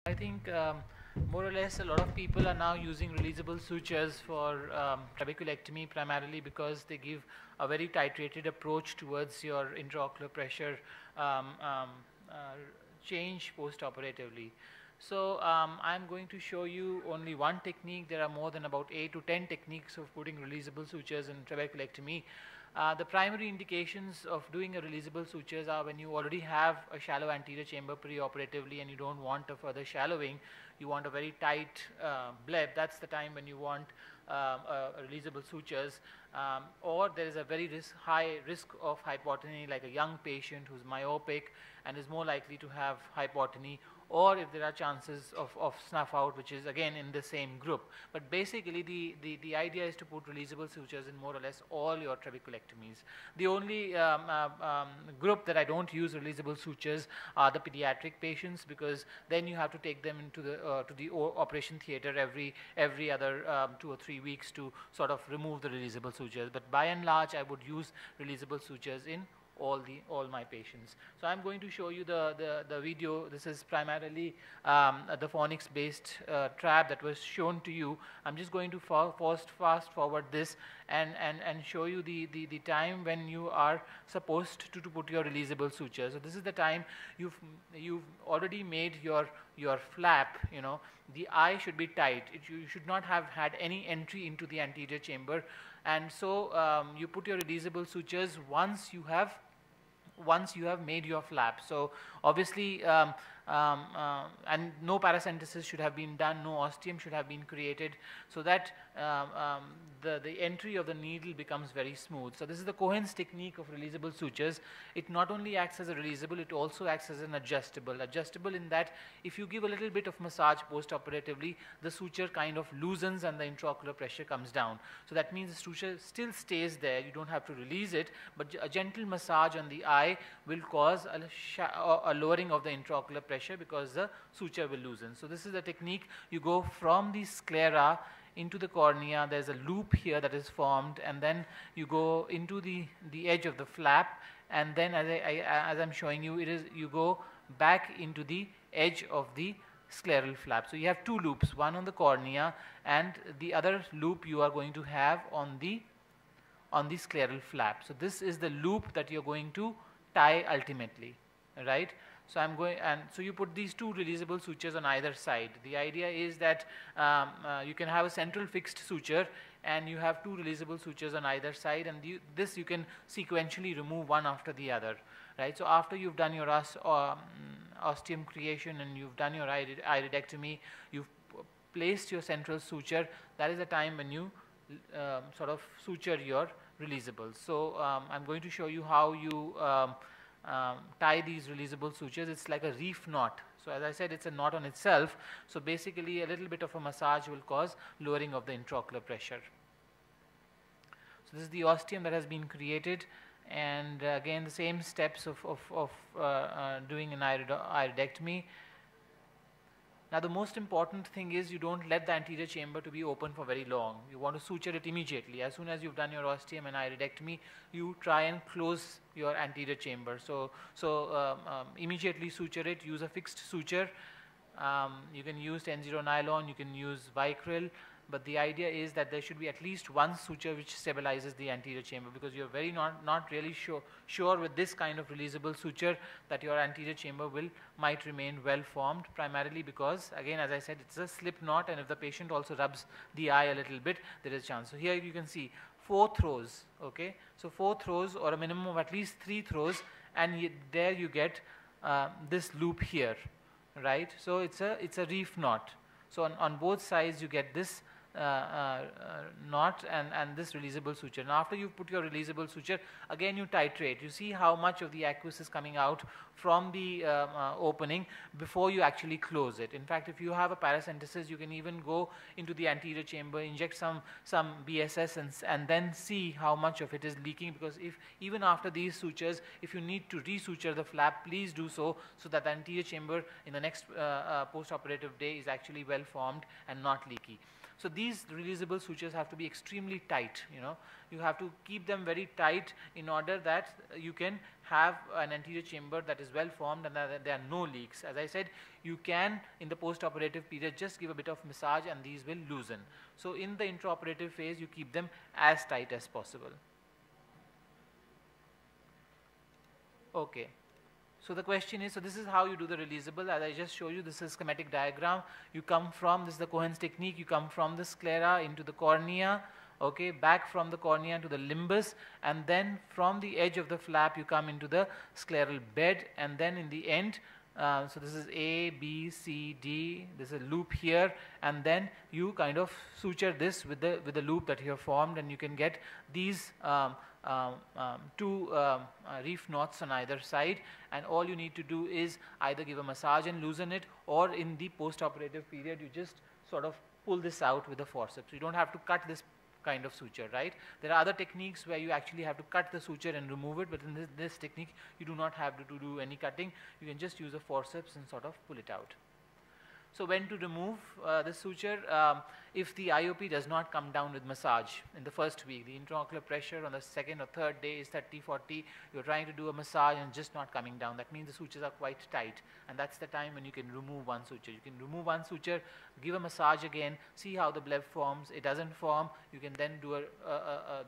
I think more or less a lot of people are now using releasable sutures for trabeculectomy, primarily because they give a very titrated approach towards your intraocular pressure um, um, uh, change post-operatively. So I'm going to show you only one technique. There are more than about 8 to 10 techniques of putting releasable sutures in trabeculectomy. The primary indications of doing a releasable sutures are when you already have a shallow anterior chamber preoperatively and you don't want a further shallowing, you want a very tight bleb. That's the time when you want releasable sutures, or there is a very high risk of hypotony, like a young patient who's myopic and is more likely to have hypotony, or if there are chances of snuff out, which is again in the same group. But basically the idea is to put releasable sutures in more or less all your trabeculectomies. The only group that I don't use releasable sutures are the pediatric patients, because then you have to take them into the to the operation theater every other 2 or 3 weeks to sort of remove the releasable sutures. But by and large, I would use releasable sutures in all my patients. So I'm going to show you the video. This is primarily the Fornix based trap that was shown to you. I'm just going to fast forward this and show you the time when you are supposed to put your releasable suture. So this is the time you've already made your flap. You know, the eye should be tight. You should not have had any entry into the anterior chamber, and so you put your releasable sutures once you have made your flap. So obviously and no paracentesis should have been done, no ostium should have been created, so that the entry of the needle becomes very smooth. So this is the Cohen's technique of releasable sutures. It not only acts as a releasable, it also acts as an adjustable. Adjustable in that if you give a little bit of massage post-operatively, the suture kind of loosens and the intraocular pressure comes down. So that means the suture still stays there. You don't have to release it, but a gentle massage on the eye will cause a lowering of the intraocular pressure because the suture will loosen. So this is the technique. You go from the sclera into the cornea. There's a loop here that is formed, and then you go into the edge of the flap, and then as I'm showing you, you go back into the edge of the scleral flap. So you have two loops, one on the cornea and the other loop you are going to have on the scleral flap. So this is the loop that you're going to tie ultimately, right? So I'm going, and so you put these two releasable sutures on either side. The idea is that you can have a central fixed suture and you have two releasable sutures on either side, and this you can sequentially remove one after the other, right? So after you've done your ostium creation and you've done your iridectomy, you've placed your central suture, that is the time when you sort of suture your releasables. So I'm going to show you how you tie these releasable sutures. It's like a reef knot. So as I said, it's a knot on itself. So basically a little bit of a massage will cause lowering of the intraocular pressure. So this is the ostium that has been created, and again the same steps of doing an iridectomy. Now the most important thing is you don't let the anterior chamber to be open for very long. You want to suture it immediately. As soon as you've done your ostium and iridectomy, you try and close your anterior chamber. So immediately suture it. Use a fixed suture. You can use 10-0 nylon, you can use Vicryl, but the idea is that there should be at least one suture which stabilizes the anterior chamber, because you're very not really sure with this kind of releasable suture that your anterior chamber might remain well formed, primarily because, again, as I said, it's a slip knot, and if the patient also rubs the eye a little bit, there is a chance. So here you can see 4 throws, okay? So 4 throws, or a minimum of at least 3 throws, and there you get this loop here, right? So it's a reef knot. So on both sides you get this knot and this releasable suture. Now after you've put your releasable suture, again you titrate. You see how much of the aqueous is coming out from the opening before you actually close it. In fact, if you have a paracentesis, you can even go into the anterior chamber, inject some BSS and then see how much of it is leaking, because if even after these sutures, if you need to resuture the flap, please do so that the anterior chamber in the next post-operative day is actually well formed and not leaky. So these releasable sutures have to be extremely tight. You know, you have to keep them very tight in order that you can have an anterior chamber that is well formed and that there are no leaks. As I said, you can in the post-operative period just give a bit of massage and these will loosen. So in the intraoperative phase, you keep them as tight as possible. Okay. So the question is, so this is how you do the releasable. As I just showed you, this is schematic diagram. You come from, this is the Cohen's technique, you come from the sclera into the cornea, okay, back from the cornea to the limbus, and then from the edge of the flap you come into the scleral bed, and then in the end, so this is A, B, C, D, there's a loop here, and then you kind of suture this with the loop that you have formed, and you can get these two reef knots on either side, and all you need to do is either give a massage and loosen it, or in the post-operative period you just sort of pull this out with a forceps. You don't have to cut this kind of suture, right? There are other techniques where you actually have to cut the suture and remove it, but in this technique you do not have to do any cutting. You can just use a forceps and sort of pull it out. So when to remove the suture? If the IOP does not come down with massage in the first week, the intraocular pressure on the second or third day is 30, 40, you're trying to do a massage and just not coming down, that means the sutures are quite tight, and that's the time when you can remove one suture. You can remove one suture, give a massage again, see how the bleb forms. It doesn't form, you can then do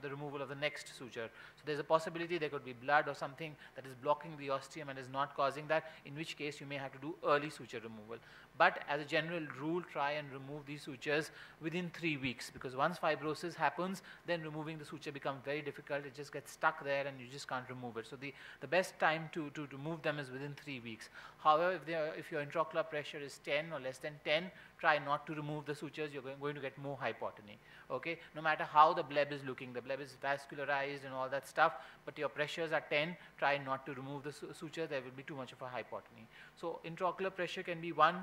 the removal of the next suture. So there's a possibility there could be blood or something that is blocking the ostium and is not causing that, in which case you may have to do early suture removal. But as a general rule, try and remove these sutures within 3 weeks, because once fibrosis happens, then removing the suture becomes very difficult. It just gets stuck there and you just can't remove it. So the best time to remove them is within 3 weeks. However, if your intraocular pressure is 10 or less than 10, try not to remove the sutures. You're going to get more hypotony. Okay, no matter how the bleb is looking, the bleb is vascularized and all that stuff, but your pressures are 10, try not to remove the suture. There will be too much of a hypotony. So intraocular pressure can be one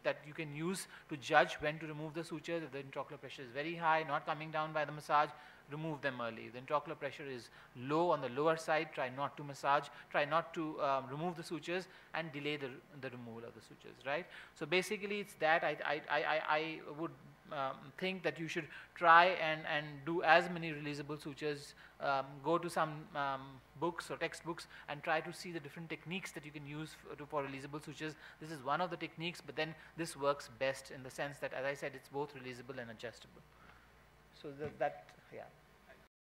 that you can use to judge when to remove the sutures. If the intraocular pressure is very high, not coming down by the massage, remove them early. If the intraocular pressure is low on the lower side, try not to massage, try not to remove the sutures, and delay the removal of the sutures, right? So basically it's that. I would think that you should try and do as many releasable sutures, go to some books or textbooks and try to see the different techniques that you can use for releasable sutures. This is one of the techniques, but then this works best in the sense that, as I said, it's both releasable and adjustable. So yeah.